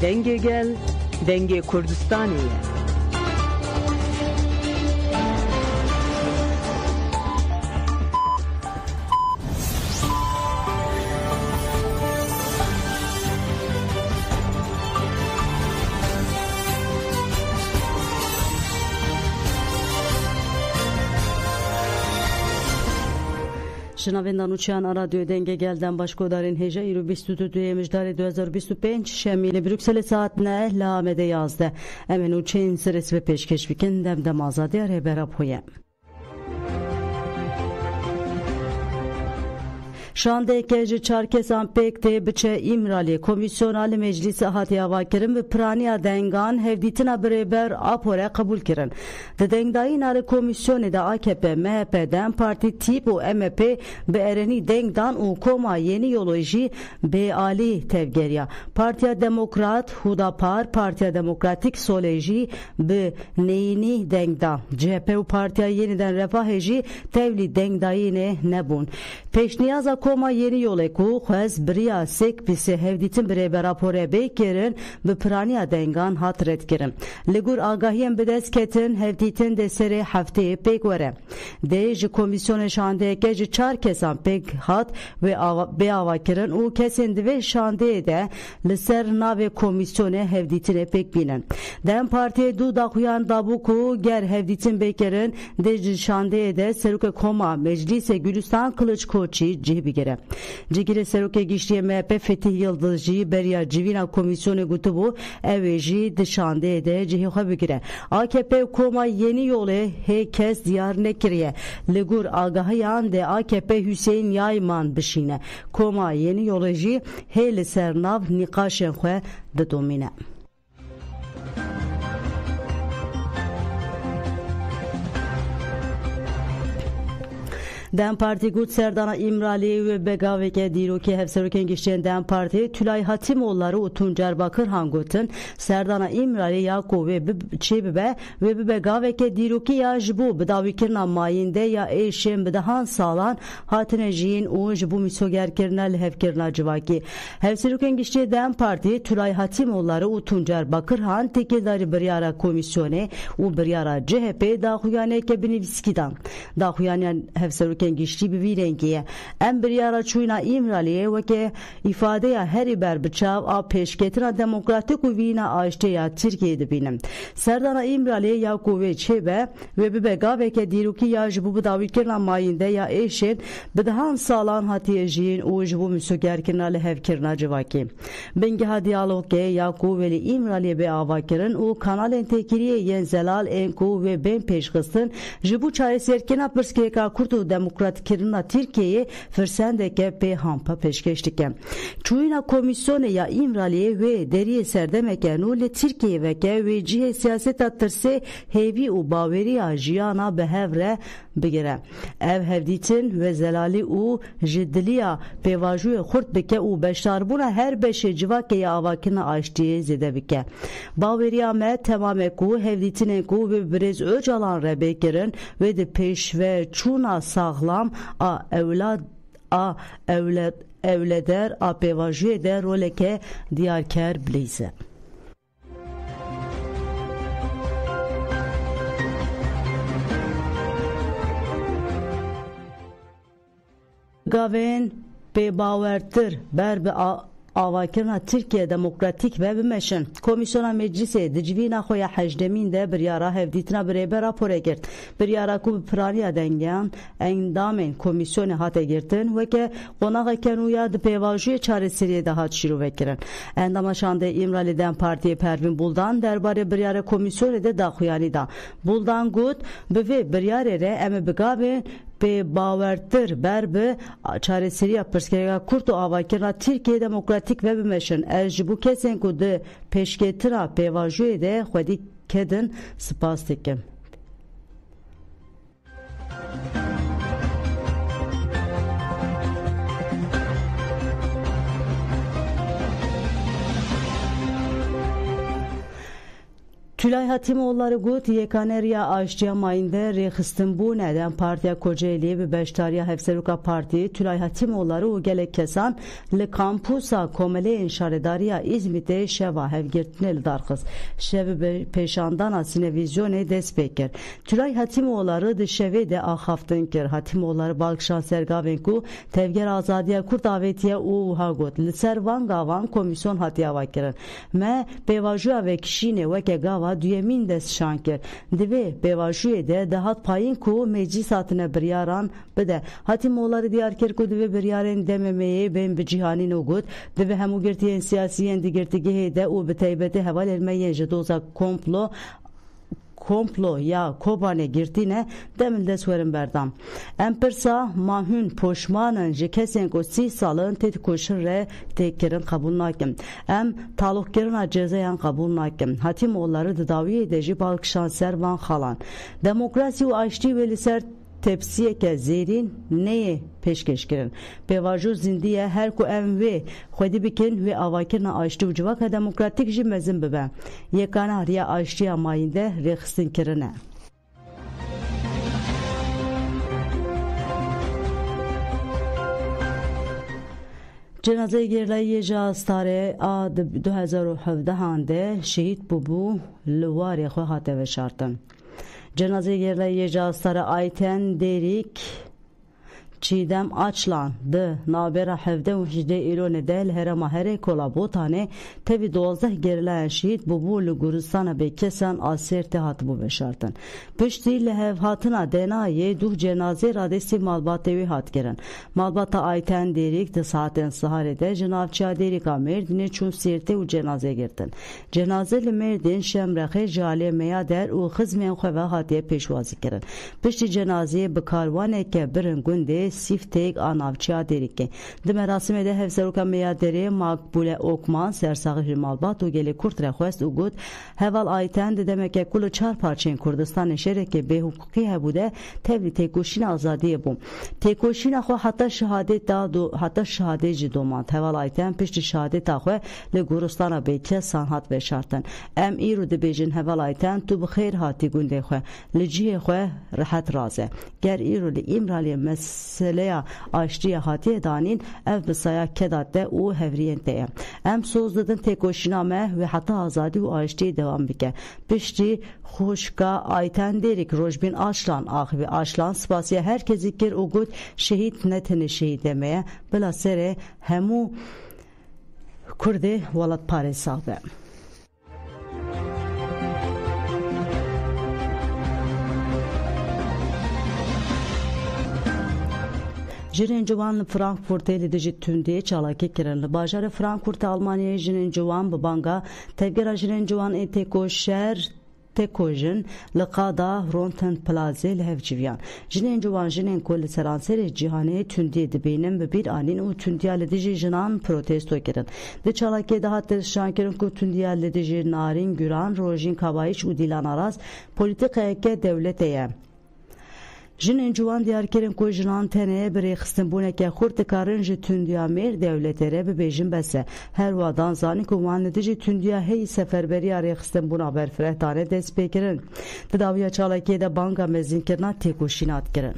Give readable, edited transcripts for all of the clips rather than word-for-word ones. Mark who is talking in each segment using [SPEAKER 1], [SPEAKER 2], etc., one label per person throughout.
[SPEAKER 1] denge gel, denge Kurdistan'ı. شنوندگان چند رادیو دنگ گلدن باشکودارین هجا ایرو 22 مجدار 2025 شمیل بروکسل ساعت نه لامده 11 امنو چین سرس و پیشکش بکن دم آزادی اره برا پویم شانده که چهار کسان پکته بچه ایمرالی کمیسیونال مجلس هاتی آواکرن و پرانی دنگان هفدیتنا برابر آپوره قبول کرن. دنگدایی نار کمیسیون دا AKP, MHP, DEM Parti, TİP و MHP به ارنی دنگدان و کما یeni یولوژی به عالی تفگریا. پارتیا دموکرات هوداپار پارتیا دموکراتیک سولوژی به نینی دنگدان. CHP و پارتیا yeniden refahجی تevلی دنگدایی نه نبون. پیشنیازا کما یeni یولکو خواست بریا سک بیسه هفدیتن برای راپوره بیکرن به پرانی دنگان هات رد کرن. لگور آگاهیم بدست کتن هفدیتن ده سر هفته پیک وره. دیج کمیسیون شانده که چار کسان پیک هات و به آوا کرن او کسین دوی شانده ده لسر ناو کمیسیون هفدیتن پیک بینن. دم پارتی دو داخویان دابوکو گر هفدیتن بیکرن دیج شانده ده سروک کما مجلس گلستان کلچ کوچی جیبی گره. جگیر سروک گیشتی MHP Fetih Yıldızcı بریا جیوینا کمیسیون گوتبو اویجی دشانده ده جهی خواه بگیره. AKP koma yeni yolu herkes diyar nekiriye. Ligur agahyan de AKP Hüseyin Yayman bişine. Koma yeni yoloji hele sernav nikaşen khoe de domine. DEM Parti Gut Serdana İmrali ve Begaveke Diroki Hevseruken Gişten DEM Parti Tülay Hatimoğulları u Tuncer Bakır Hangut'un Serdana İmrali Yakov ve Çebibe ve Begaveke Diroki ya jibu bedavikirna mayinde ya eşim bedahan salan hatineciğin u jibu misogerkirnel hevkirna civaki. Hevseruken Gişten DEM Parti Tülay Hatimoğulları u Tuncer Bakır Han tekildari biryara komisyone u biryara CHP dahuyane kebiniviskidan. Dahuyane Hevseruken گشتی ببینگیه ام بریارا چوینا ایمرالیه و که ifade ya her ber bıçağı a peşketine demokratik uvina açtı ya Türkiye dibinem. Serdana İmraliye ya kuvvet çebe ve bebega ve ke diruki ya jibu davikirna mayinde ya eşin bedahan salan hatiyejin o jibu müsugerkirna lehevkirna civaki. Bengi ha diyalog ke ya kuvveli İmraliye be avakirin o kanalen tekiriye yen zelal enku ve ben peşkısın jibu çareserkina pırskeka kurtu demokratikirna Türkiye'ye fırsendeke pe hampa peşkeştike. Çuyuna komisyonu ya İmraliye ve deriye serdemeke nule Türkiye ve ke ve cihe siyaset attırse hevi u baveri ajiyana behevre bigire. Ev hevditin ve zelali u jiddiliya pevajuye khurt bike u beştarbuna her beşe civake ya avakina açtiye zede bike. Baveriya me temame ku hevditine ku ve brez öcalan rebekirin ve de peş ve çuna sağlam a evleder a pevajuye de roleke diyarker blize. Gaven be bawertir ber be avakirna Türkiye demokratik ve bimeşin komisyona meclise dicvina xoya hecdemin de bir yara hevditna birebe rapore girt bir yara ku praniya dengen endamen komisyona hate girtin ve ke qonağa kenuya de pevajuye çaresiriye daha şiru vekirin endama şande İmrali'den partiye Pervin Buldan derbare bir yara komisyona de daxuyani da Buldan gut ve bir yara re eme begaben be bawertir berbe çaresiriya pırskega kurtu avakirna Türkiye demokratik ve bimeşin erjibu kesen ku de peşketira pevajuye de xwedî kedin spas dikim. Tülay Hatimoğulları got yekaneriya aşçıya mayinde rexistin bu neden partiya Kocaeli ve Beştariya Hevseruka Parti Tülay Hatimoğulları o gelek kesan li kampusa komele inşaredariya İzmit'e şeva hevgirtine darkız. Şevi peşandan asine vizyone despekir. Tülay Hatimoğulları dışevi de ahaftin kir. Hatimoğulları Balkşan Sergavenku tevger azadiya kur davetiye uha got. Li servan gavan komisyon hatiya vakirin. Me bevajuya ve kişine veke gava düyemin des şankir. Divi bevajuye de dahat payın ku meclis hatine biryaran bide. Hatimoğulları diyar kir ku divi biryaren dememeye ben bir cihanin ugut. Divi hemu girtiyen siyasiyen digirtigehe de u beteybeti heval elmeyen jidoza komplo ya kobane girtine demil de sverin berdam. Empersa mahün poşmanın ji kesen ko 30 salın tetikoşun re tekirin kabul nakim. Em talukkirin cezayan kabul nakim. Hatimoğulları dıdaviye de ji Balkşan servan xalan. Demokrasi u aşti ve liser tepsiye ke zerin neye peşkeş kirin. Bevaju zindiye her ku em ve xwedi bikin ve avakirna aşti u civaka demokratik ji mezin bibe. Yekana riya aşti amayinde rexistin kirine. Cenaze girliye jastare ad 2017 de şehit bubu lwari xwe hate veşartin. Cenaze girliye jastare Ayten Derik Çiğdem Açlan de nabera 17 İlone del herema here kolabotane tevi 12 gerilen şehit bu Gürcistan'a be kesen aserte hat bu beşartın. Pişti lehev hatına denaye duh cenaze radesi malbat evi hat geren. Malbata Ayten Derik de saaten saharede cenavçıya Derik Merdin'e çun sirte u cenaze girdin. Cenazeli Merdin şemrehe jale meya der u hizmen xwe hatiye peşvazi geren. Pişti cenazeye bekarwane ke birin günde siftek anavçıya derike. De merasime de hevseruka meyadere makbule okman sersağı malbat u gele kurt request u gut heval ayten de demek ki kulu çar parçen Kurdistan şereke be hukuki hebude tevli tekoşina azadiye bu. Tekoşina xo hatta şehadet da hatta şehadeci domat heval ayten pişti şehadet xo le Gürcistan'a be kesan hat ve şartın. Em iru de bejin heval ayten tu bxeyr hati günde xo le cihe xo rahat raze. Ger iru le İmralı meseleya aştiya hatiye danin ev bisaya kedatte u hevriyenteye. Em sozdadın tekoşina me ve hatta azadi u aştiye devam bike. Pişti Xoşka Ayten Derik Rojbin Aşlan ahibi Aşlan spasiye herkesi kir ugut şehit netini şehit demeye bila sere hemu Kurdi valat Paris sağbe. Jirin Civan Frankfurt'e lideci tündiye çalaki kirenli. Bajarı Frankfurt Almanya'ya Jirin Civan babanga tevgera Jirin Civan etekoşer tekojin liqada Ronten Plaze lehevciviyan. Jinin Civan jinin kol seranseri cihane tündiye dibinin bir anin u tündiye lideci jinan protesto kirin. De çalaki daha terşankirin ku tündiye lideci narin güran rojin kabayiş u dilan araz politikaya ke devleteye. Jinin Civan diyarkerin ku jinan teneye bir xistin buneke xurtikarın ji tündiya mer devletere be bejin bese. Her vadan zani ku vanedici tündiya hey seferberiya rexistin buna berfrehtane despekirin. Tedaviya çalakiye de banka mezinkirna tekoşinat kirin.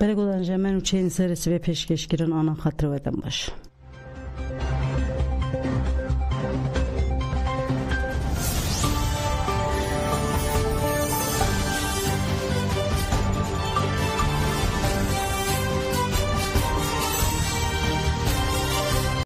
[SPEAKER 1] Beregodan jemen uçeyin serisi ve peşkeşkirin ana hatırı veden baş.